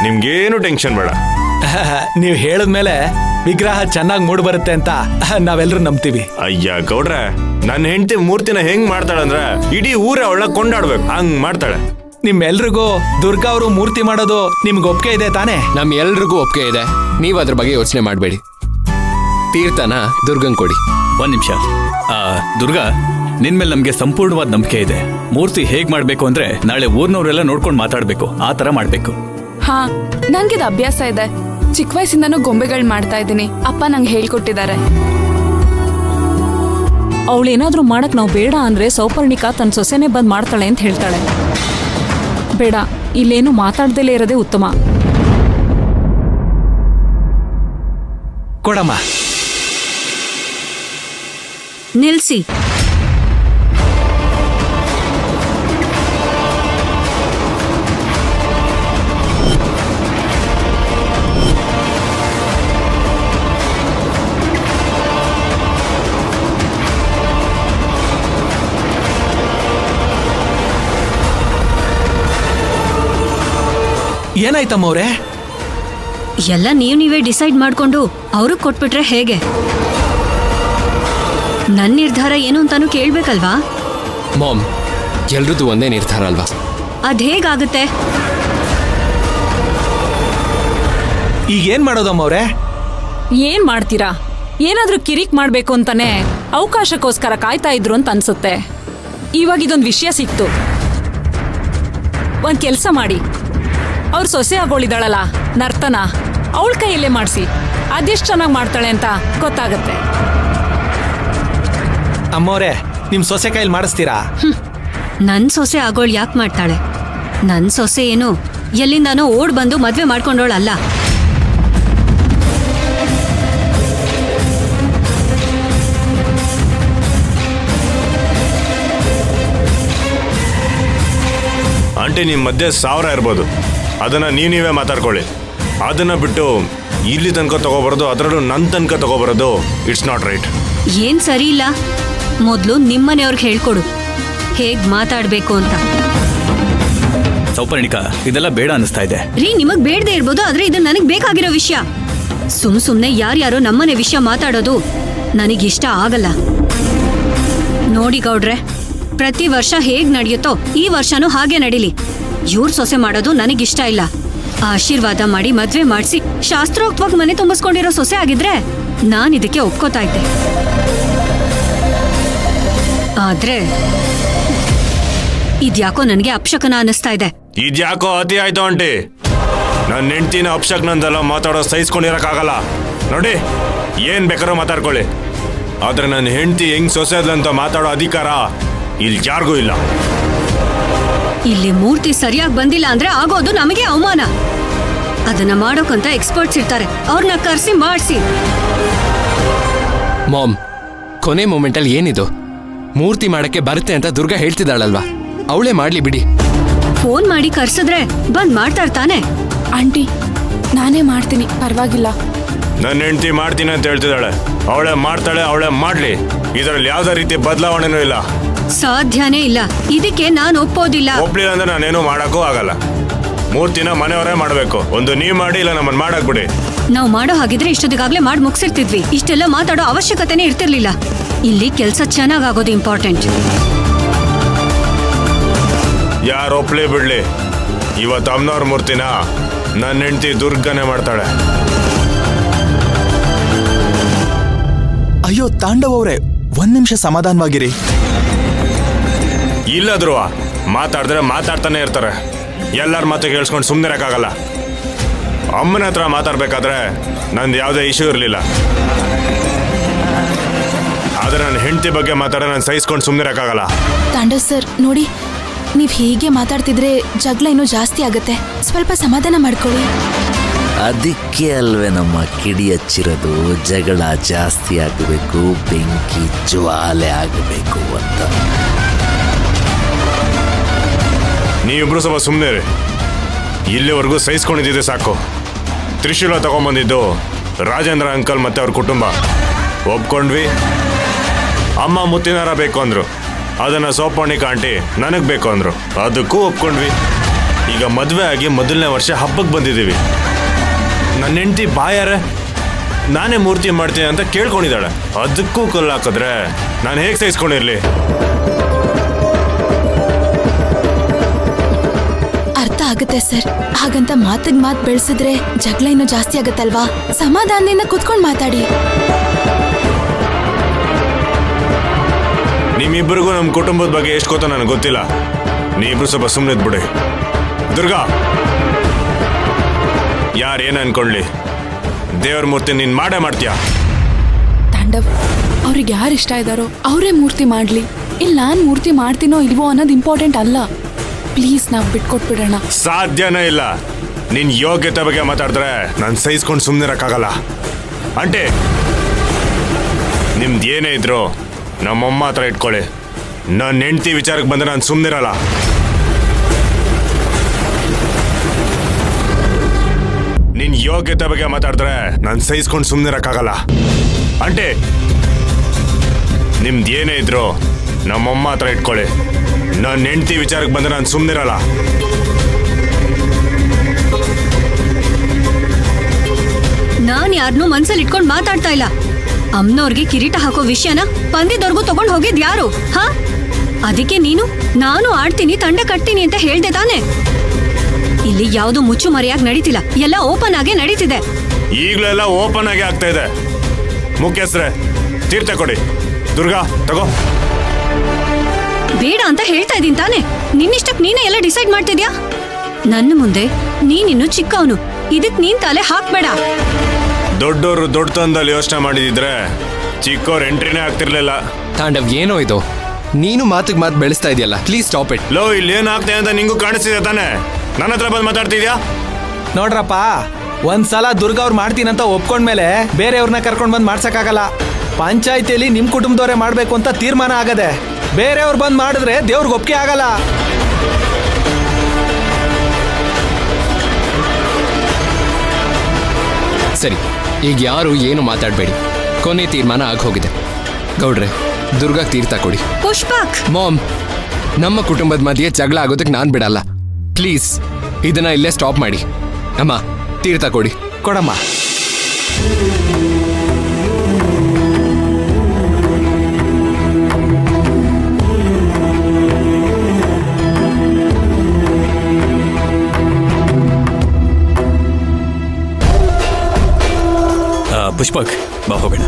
ನಿಮ್ಗೇನು ಟೆನ್ಷನ್ ಬೇಡ. ನೀವು ಹೇಳಿದ್ಮೇಲೆ ವಿಗ್ರಹ ಚೆನ್ನಾಗಿ ಮೂಡ್ ಬರುತ್ತೆ ಅಂತ ನಾವೆಲ್ಲರೂ ನಂಬ್ತೀವಿ. ಅಯ್ಯ ಗೌಡ್ರೆ, ನನ್ನ ಹೆಂಡತಿ ಮೂರ್ತಿನ ಹೆಂಗ್ ಮಾಡ್ತಾಳಂದ್ರೆ ಇಡೀ ಊರೇ ಅವಳ ಕೊಂಡಾಡ್ಬೇಕು, ಹಂಗ್ ಮಾಡ್ತಾಳೆ. ನಿಮ್ಮೆಲ್ರಿಗೂ ದುರ್ಗಾ ಅವರು ಮೂರ್ತಿ ಮಾಡೋದು ನಿಮ್ಗೆ ಒಪ್ಪಿಗೆ ಇದೆ ತಾನೇ? ನಮ್ ಎಲ್ರಿಗೂ ಒಪ್ಪಿಗೆ ಇದೆ. ನೀವ್ ಅದ್ರ ಬಗ್ಗೆ ಯೋಚನೆ ಮಾಡಬೇಡಿ. ತೀರ್ಥನ ದುರ್ಗನ್ ಕೊಡಿ. ಒಂದ್ ನಿಮಿಷ. ದುರ್ಗಾ, ನಿನ್ ಮೇಲೆ ನಮ್ಗೆ ಸಂಪೂರ್ಣವಾದ ನಂಬಿಕೆ ಇದೆ. ಮೂರ್ತಿ ಹೇಗ್ ಮಾಡ್ಬೇಕು ಅಂದ್ರೆ ನಾಳೆ ಊರ್ನವ್ರೆಲ್ಲ ನೋಡ್ಕೊಂಡು ಮಾತಾಡ್ಬೇಕು, ಆ ತರ ಮಾಡ್ಬೇಕು. ಹಾ, ನಂಗಿದ ಅಭ್ಯಾಸ ಇದೆ. ಚಿಕ್ಕ ವಯಸ್ಸಿಂದನೂ ಗೊಂಬೆಗಳು ಮಾಡ್ತಾ ಇದ್ದೀನಿ. ಅಪ್ಪ ನಂಗೆ ಹೇಳ್ಕೊಟ್ಟಿದ್ದಾರೆ. ಅವಳೇನಾದ್ರೂ ಮಾಡಕ್ ನಾವು ಬೇಡ ಅಂದ್ರೆ ಸೌಪರ್ಣಿಕಾ ತನ್ನ ಸೊಸೆನೆ ಬಂದ್ ಮಾಡ್ತಾಳೆ ಅಂತ ಹೇಳ್ತಾಳೆ. ಬೇಡ, ಇಲ್ಲೇನು ಮಾತಾಡ್ದಲೇ ಇರೋದೇ ಉತ್ತಮ. ಕೊಡಮ್ಮ. ನಿಲ್ಸಿ. ಏನಾಯ್ತಮ್ಮ ಅವ್ರೆ? ಎಲ್ಲ ನೀವೇ ಡಿಸೈಡ್ ಮಾಡ್ಕೊಂಡು ಅವ್ರಿಗೆ ಕೊಟ್ಬಿಟ್ರೆ ಹೇಗೆ? ನನ್ನ ನಿರ್ಧಾರ ಏನು ಅಂತಾನು ಕೇಳ್ಬೇಕಲ್ವಾ? ಮಾಮ್, ಎಲ್ರದ್ದು ಒಂದೇ ನಿರ್ಧಾರ ಅಲ್ವಾ? ಅದ್ ಹೇಗಾಗುತ್ತೆ? ಈಗ ಏನ್ ಮಾಡೋದಮ್ಮ ಅವ್ರೆ? ಏನ್ ಮಾಡ್ತೀರಾ? ಏನಾದ್ರೂ ಕಿರಿಕ್ ಮಾಡ್ಬೇಕು ಅಂತಾನೆ ಅವಕಾಶಕ್ಕೋಸ್ಕರ ಕಾಯ್ತಾ ಇದ್ರು ಅಂತ ಅನ್ಸುತ್ತೆ. ಇವಾಗ ಇದೊಂದು ವಿಷಯ ಸಿಕ್ತು. ಒಂದ್ ಕೆಲ್ಸ ಮಾಡಿ, ಅವ್ರ ಸೊಸೆ ಆಗೋಳಿದಾಳಲ್ಲ ನರ್ತನ, ಅವಳ ಕೈಯಲ್ಲೇ ಮಾಡಿಸಿ. ಅದೆಷ್ಟು ಚೆನ್ನಾಗಿ ಮಾಡ್ತಾಳೆ ಅಂತ ಗೊತ್ತಾಗತ್ತೆ. ಅಮ್ಮವ್ರೆ, ನಿಮ್ ಸೊಸೆ ಕೈಲಿ ಮಾಡಿಸ್ತೀರಾ? ನನ್ ಸೊಸೆ ಆಗೋಳ್ ಯಾಕೆ ಮಾಡ್ತಾಳೆ? ನನ್ ಸೊಸೆ ಏನು ಎಲ್ಲಿಂದಾನೋ ಓಡ್ ಬಂದು ಮದ್ವೆ ಮಾಡ್ಕೊಂಡೋಳಲ್ಲ. ಆಂಟಿ, ನಿಮ್ ಮಧ್ಯೆ 1000 ಇರ್ಬೋದು, ಅದನ್ನ ನೀವೇ ಮಾತಾಡ್ಕೊಳ್ಳಿ. ಅದನ್ನ ಬಿಟ್ಟು ಇಲ್ಲಿ ತನಕ ತಗೋಬರೋದು, ಅದರಲ್ಲೂ ನನ್ನ ತನಕ ತಗೋಬರೋದು ಇಟ್ಸ್ ನಾಟ್ ರೈಟ್. ಏನ್ ಸರಿ ಇಲ್ಲ. ಮೊದ್ಲು ನಿಮ್ಮನೆಯವ್ರಿಗೆ ಹೇಳ್ಕೊಡು ಹೇಗ್ ಮಾತಾಡ್ಬೇಕು ಅಂತ. ಸೌಪರ್ಣಿಕಾ, ಇದೆಲ್ಲ ಬೇಡ ಅನಿಸ್ತಾ ಇದೆ. ರೀ, ನಿಮಗ್ ಬೇಡದೆ ಇರ್ಬೋದು, ಆದ್ರೆ ಇದು ನನಗ್ ಬೇಕಾಗಿರೋ ವಿಷಯ. ಸುಮ್ನೆ ಯಾರ್ಯಾರೋ ನಮ್ಮನೆ ವಿಷಯ ಮಾತಾಡೋದು ನನಗಿಷ್ಟ ಆಗಲ್ಲ. ನೋಡಿ ಗೌಡ್ರೆ, ಪ್ರತಿ ವರ್ಷ ಹೇಗ್ ನಡೆಯುತ್ತೋ ಈ ವರ್ಷನೂ ಹಾಗೆ ನಡೀಲಿ. ಇವ್ರ ಸೊಸೆ ಮಾಡೋದು ನನಗಿಷ್ಟ ಇಲ್ಲ. ಆಶೀರ್ವಾದ ಮಾಡಿ ಮದ್ವೆ ಮಾಡಿಸಿ ಶಾಸ್ತ್ರೋಕ್ತವಾಗಿ ಮನೆ ತುಂಬಿಸ್ಕೊಂಡಿರೋ ಸೊಸೆ ಆಗಿದ್ರೆ ನಾನ್ ಇದಕ್ಕೆ ಒಪ್ಕೋತಾ ಇದ್ದೆ. ಆದ್ರೆ ಇದ್ಯಾಕೋ ನನಗೆ ಅಪಶಕನ ಅನ್ನಿಸ್ತಾ ಇದೆ. ಇದ್ಯಾಕೋ ಅತಿ ಆಯ್ತು ಆಂಟಿ. ನನ್ನ ಹೆಂಡ್ತಿನ ಅಪಶಕ್ನಂದೆಲ್ಲ ಮಾತಾಡೋ ಸಹಿಸ್ಕೊಂಡಿರಕ್ಕಾಗಲ್ಲ. ನೋಡಿ, ಏನ್ ಬೇಕಾದ್ರೂ ಮಾತಾಡ್ಕೊಳ್ಳಿ, ಆದ್ರೆ ನನ್ನ ಹೆಂಡ್ತಿ ಹೆಂಗ್ ಸೊಸೆದ್ಲಂತ ಮಾತಾಡೋ ಅಧಿಕಾರ ಇಲ್ಲಿ ಯಾರಿಗೂ ಇಲ್ಲ. ಇಲ್ಲಿ ಮೂರ್ತಿ ಸರಿಯಾಗಿ ಬಂದಿಲ್ಲ ಅಂದ್ರೆ ಆಗೋದು ನಮಗೆ ಅವಮಾನ. ಅದನ್ನ ಮಾಡೋಕಂತ ಎಕ್ಸ್ಪರ್ಟ್ಸ್ ಇರ್ತಾರೆ, ಅವ್ರನ್ನ ಕರ್ಸಿ ಮಾಡಿಸಿ. ಮಾಮ್, ಕೊನೆ ಮೂಮೆಂಟಲ್ಲಿ ಏನಿದು? ಮೂರ್ತಿ ಮಾಡಕ್ಕೆ ಬರುತ್ತೆ ಅಂತ ದುರ್ಗಾ ಹೇಳ್ತಿದ್ದಾಳಲ್ವಾ, ಅವಳೇ ಮಾಡ್ಲಿ ಬಿಡಿ. ಫೋನ್ ಮಾಡಿ ಕರ್ಸಿದ್ರೆ ಬಂದ್ ಮಾಡ್ತಾ ಇರ್ತಾನೆ. ಆಂಟಿ, ನಾನೇ ಮಾಡ್ತೀನಿ, ಪರವಾಗಿಲ್ಲ. ನನ್ನ ಹೆಂಡ್ತಿ ಮಾಡ್ತೀನಿ ಅಂತ ಹೇಳ್ತಿದ್ದಾಳೆ, ಅವಳೇ ಮಾಡ್ತಾಳೆ, ಅವಳೇ ಮಾಡ್ಲಿ. ಇದರಲ್ಲಿ ಯಾವ್ದೇ ರೀತಿ ಬದಲಾವಣೆನೂ ಇಲ್ಲ. ಸಾಧ್ಯನೇ ಇಲ್ಲ. ಇದಕ್ಕೆ ನಾನು ಒಪ್ಪೋದಿಲ್ಲ. ಒಪ್ಲಿಲ್ಲ ಅಂದ್ರೆ ನಾನೇನು ಮಾಡಕ್ಕೂ ಆಗಲ್ಲ. ಮೂರ್ತಿನ ಮನೆಯವರೇ ಮಾಡ್ಬೇಕು. ಒಂದು ನೀವ್ ಮಾಡಿ, ಇಲ್ಲ ನಮ್ಮನ್ನ ಮಾಡಕ್ ಬಿಡಿ. ನಾವು ಮಾಡೋ ಹಾಗಿದ್ರೆ ಇಷ್ಟೊತ್ತಿಗಾಗ್ಲೇ ಮಾಡಿ ಮುಗಿಸಿರ್ತಿದ್ವಿ. ಇಷ್ಟೆಲ್ಲ ಮಾತಾಡೋ ಅವಶ್ಯಕತೆನೇ ಇರ್ತಿರ್ಲಿಲ್ಲ. ಇಲ್ಲಿ ಕೆಲ್ಸ ಚೆನ್ನಾಗಾಗೋದು ಇಂಪಾರ್ಟೆಂಟ್. ಯಾರು ಒಪ್ಲಿ ಬಿಡ್ಲಿ, ಇವತ್ತು ಅಮ್ಮನವ್ರ ಮೂರ್ತಿನ ನನ್ನ ಹೆಂಡ್ತಿ ದುರ್ಗನೆ ಮಾಡ್ತಾಳೆ. ಅಯ್ಯೋ ತಾಂಡವ್ ಅವ್ರೆ, 1 ನಿಮಿಷ ಸಮಾಧಾನವಾಗಿರಿ. ಇಲ್ಲ ಧ್ರುವ, ಮಾತಾಡಿದ್ರೆ ಮಾತಾಡ್ತಾನೆ ಇರ್ತಾರೆ. ಎಲ್ಲರ ಮಾತು ಕೇಳಿಸ್ಕೊಂಡು ಸುಮ್ಮನೆ ಇರಕ್ಕಾಗಲ್ಲ. ಅಮ್ಮನ ಹತ್ರ ಮಾತಾಡ್ಬೇಕಾದ್ರೆ ನಂದು ಯಾವುದೇ ಇಶ್ಯೂ ಇರಲಿಲ್ಲ, ಆದ್ರೆ ನನ್ನ ಹೆಂಡತಿ ಬಗ್ಗೆ ಮಾತಾಡ ನಾನು ಸಹಿಸ್ಕೊಂಡು ಸುಮ್ಮನೆ ಇರಕ್ಕಾಗಲ್ಲ. ತಾಂಡವ್ ಸರ್, ನೋಡಿ, ನೀವ್ ಹೀಗೆ ಮಾತಾಡ್ತಿದ್ರೆ ಜಗಳ ಇನ್ನೂ ಜಾಸ್ತಿ ಆಗುತ್ತೆ. ಸ್ವಲ್ಪ ಸಮಾಧಾನ ಮಾಡ್ಕೊಳ್ಳಿ. ಅದಕ್ಕೆ ಅಲ್ವೇ ನಮ್ಮ ಕಿಡಿ ಹಚ್ಚಿರೋದು, ಜಗಳ ಜಾಸ್ತಿ ಆಗಬೇಕು, ಬೆಂಕಿ ಜ್ವಾಲೆ ಆಗಬೇಕು ಅಂತ. ನೀವಿಬ್ರು ಸ್ವಲ್ಪ ಸುಮ್ಮನೆ ರೀ. ಇಲ್ಲಿವರೆಗೂ ಸಹಿಸ್ಕೊಂಡಿದ್ದೆ ಸಾಕು. ತ್ರಿಶೂಲ ತಗೊಂಬಂದಿದ್ದು ರಾಜೇಂದ್ರ ಅಂಕಲ್ ಮತ್ತೆ ಅವ್ರ ಕುಟುಂಬ. ಒಪ್ಕೊಂಡ್ವಿ. ಅಮ್ಮ ಮುತ್ತಿನಾರ ಬೇಕು ಅಂದ್ರು, ಅದನ್ನ ಸೌಪರ್ಣಿಕಾ ಆಂಟಿ ನನಗೆ ಬೇಕು ಅಂದ್ರು, ಅದಕ್ಕೂ ಒಪ್ಕೊಂಡ್ವಿ. ಈಗ ಮದುವೆ ಆಗಿ ಮೊದಲನೇ ವರ್ಷ ಹಬ್ಬಕ್ಕೆ ಬಂದಿದ್ದೀವಿ. ನನ್ನ ಹೆಂಡತಿ ಬಾಯಾರೆ ನಾನೇ ಮೂರ್ತಿ ಮಾಡ್ತೀನಿ ಅಂತ ಕೇಳ್ಕೊಂಡಿದ್ದಾಳೆ. ಅದಕ್ಕೂ ಕಲ್ಲು ಹಾಕಿದ್ರೆ ನಾನು ಹೇಗೆ ಸಹಿಸ್ಕೊಂಡಿರ್ಲಿ? ಅರ್ಥ ಆಗುತ್ತೆ ಸರ್. ಹಾಗಂತ ಮಾತಿಗೆ ಮಾತು ಬೆಳೆಸಿದ್ರೆ ಜಗಳ ಇನ್ನೂ ಜಾಸ್ತಿ ಆಗತ್ತಲ್ವಾ? ಸಮಾಧಾನದಿಂದ ಕುತ್ಕೊಂಡು ಮಾತಾಡಿ. ನಿಮ್ಮಿಬ್ಬರಿಗೂ ನಮ್ಮ ಕುಟುಂಬದ ಬಗ್ಗೆ ಎಷ್ಟು ಗೊತ್ತೋ ನನಗೆ ಗೊತ್ತಿಲ್ಲ. ನೀವಿಬ್ರು ಸ್ವಲ್ಪ ಸುಮ್ಮನೆ ಬಿಡಿ. ದುರ್ಗಾ, ಯಾರೇನು ಅನ್ಕೊಳ್ಳಿ, ದೇವ್ರ ಮೂರ್ತಿ ನೀನು ಮಾಡೇ ಮಾಡ್ತೀಯಾ? ತಾಂಡವ್, ಅವ್ರಿಗೆ ಯಾರು ಇಷ್ಟ ಇದ್ದಾರೋ ಅವರೇ ಮೂರ್ತಿ ಮಾಡ್ಲಿ. ಇಲ್ಲಿ ನಾನು ಮೂರ್ತಿ ಮಾಡ್ತೀನೋ ಇಲ್ವೋ ಅನ್ನೋದು ಇಂಪಾರ್ಟೆಂಟ್ ಅಲ್ಲ. ಪ್ಲೀಸ್ ನಾವು ಬಿಟ್ಕೊಟ್ಬಿಡೋಣ. ಸಾಧ್ಯನೇ ಇಲ್ಲ. ನಿನ್ ಯೋಗ್ಯತೆ ಬಗ್ಗೆ ಮಾತಾಡಿದ್ರೆ ನಾನು ಸಹಿಸ್ಕೊಂಡು ಸುಮ್ಮನೆ ಇರಕ್ಕಾಗಲ್ಲ. ಅಂಟೆ ನಿಮ್ದು ಏನೇ ಇದ್ರು ನಮ್ಮಮ್ಮ ಹತ್ರ ಇಟ್ಕೊಳ್ಳಿ. ನನ್ನ ಹೆಂಡತಿ ವಿಚಾರಕ್ಕೆ ಬಂದ್ರೆ ನಾನು ಸುಮ್ಮನಿರಲ್ಲ. ನಿನ್ ಯೋಗ್ಯತೆ ಬಗ್ಗೆ ಮಾತಾಡಿದ್ರೆ ನಾನು ಸಹಿಸ್ಕೊಂಡು ಸುಮ್ಮನೆ ಇರಕ್ಕಾಗಲ್ಲ. ಅಂಟೆ ನಿಮ್ದು ಏನೇ ಇದ್ರು ನಮ್ಮಮ್ಮ ಹತ್ರ ಇಟ್ಕೊಳ್ಳಿ. ನನ್ನ ಹೆಂಡತಿ ವಿಚಾರಕ್ಕೆ ಬಂದ್ರೆ ನಾನು ಸುಮ್ಮನಿರಲ್ಲ. ನಾನ್ ಯಾರನ್ನೂ ಮನ್ಸಲ್ಲಿ ಇಟ್ಕೊಂಡು ಮಾತಾಡ್ತಾ ಇಲ್ಲ. ಅಮ್ಮನವ್ರಿಗೆ ಕಿರೀಟ ಹಾಕೋ ವಿಷಯನ ಪಂದ್ಯದವ್ರಿಗೂ ತಗೊಂಡ್ ಹೋಗಿದ್ ಯಾರು? ಹಾ, ಅದಕ್ಕೆ ನೀನು ನಾನು ಆಡ್ತೀನಿ ತಂಡ ಕಟ್ತೀನಿ ಅಂತ ಹೇಳ್ದೆ ತಾನೆ? ಇಲ್ಲಿ ಯಾವ್ದು ಮುಚ್ಚು ಮರೆಯಾಗಿ ನಡೀತಿಲ್ಲ, ಎಲ್ಲ ಓಪನ್ ಆಗೇ ನಡೀತಿದೆ. ಈಗಲೆಲ್ಲ ಓಪನ್ ಆಗಿ ಆಗ್ತಾ ಇದೆ. ಮುಖ್ಯಸ್ಥರೇ, ತೀರ್ಥ ಕೊಡಿ. ದುರ್ಗಾ ತಗೋ. ಬೇಡ ಅಂತ ಹೇಳ್ತಾ ಇದೀನಿ ತಾನೆ? ನಿನ್ನಿಷ್ಟಕ್ ನೀನೇ ಎಲ್ಲ ಡಿಸೈಡ್ ಮಾಡ್ತಿದ್ಯಾ? ನನ್ನ ಮುಂದೆ ನೀನಿನ್ನು ಚಿಕ್ಕವನು, ಇದಕ್ ನೀನ್ ತಲೆ ಹಾಕ್ಬೇಡ. ದೊಡ್ಡೋರು ದೊಡ್ಡತನದಲ್ಲಿ ಯೋಚನೆ ಮಾಡಿದಿದ್ರೆ ಚಿಕ್ಕವ್ರು ಎಂಟ್ರಿನೇ ಆಗ್ತಿರ್ಲಿಲ್ಲ. ತಾಂಡವ್, ಏನೋ ಇದು? ನೀನು ಮಾತಿಗೆ ಮಾತು ಬೆಳೆಸ್ತಾ ಇದೆಯಲ್ಲ, ಪ್ಲೀಸ್ ಸ್ಟಾಪ್ ಇಟ್. ಲೋ, ಇಲ್ಲಿ ಏನಾಗ್ತದೆ ಅಂತ ನಿಂಗೂ ಕಾಣಿಸ್ತಿದೆ ತಾನೆ? ನನ್ನ ಹತ್ರ ಬಂದು ಮಾತಾಡ್ತಿದ್ಯಾ? ನೋಡ್ರಪ್ಪ, ಒಂದ್ಸಲ ದುರ್ಗಾ ಅವ್ರು ಮಾಡ್ತೀನಂತ ಒಪ್ಕೊಂಡ್ಮೇಲೆ ಬೇರೆಯವ್ರನ್ನ ಕರ್ಕೊಂಡು ಬಂದು ಮಾಡ್ಸಕ್ಕಾಗಲ್ಲ. ಪಂಚಾಯತಿಯಲ್ಲಿ ನಿಮ್ ಕುಟುಂಬದವರೇ ಮಾಡ್ಬೇಕು ಅಂತ ತೀರ್ಮಾನ ಆಗದೆ. ಬೇರೆಯವ್ರು ಬಂದು ಮಾಡಿದ್ರೆ ದೇವ್ರಿಗೆ ಒಪ್ಪಿಗೆ ಆಗಲ್ಲ. ಸರಿ, ಈಗ ಯಾರು ಏನು ಮಾತಾಡಬೇಡಿ. ಕೊನೆ ತೀರ್ಮಾನ ಆಗೋಗಿದೆ. ಗೌಡ್ರೆ, ದುರ್ಗಾಗ್ ತೀರ್ಥ ಕೊಡಿ. ಪುಷ್ಪಕ್, ಮಾಮ್, ನಮ್ಮ ಕುಟುಂಬದ ಮಧ್ಯೆ ಜಗಳ ಆಗೋದಕ್ಕೆ ನಾನು ಬಿಡಲ್ಲ. ಪ್ಲೀಸ್ ಇದನ್ನ ಇಲ್ಲೇ ಸ್ಟಾಪ್ ಮಾಡಿ. ಅಮ್ಮ, ತೀರ್ಥ ಕೊಡಿ. ಕೊಡಮ್ಮ. ಪುಷ್ಪಕ್, ಬಾ ಹೋಗೋಣ.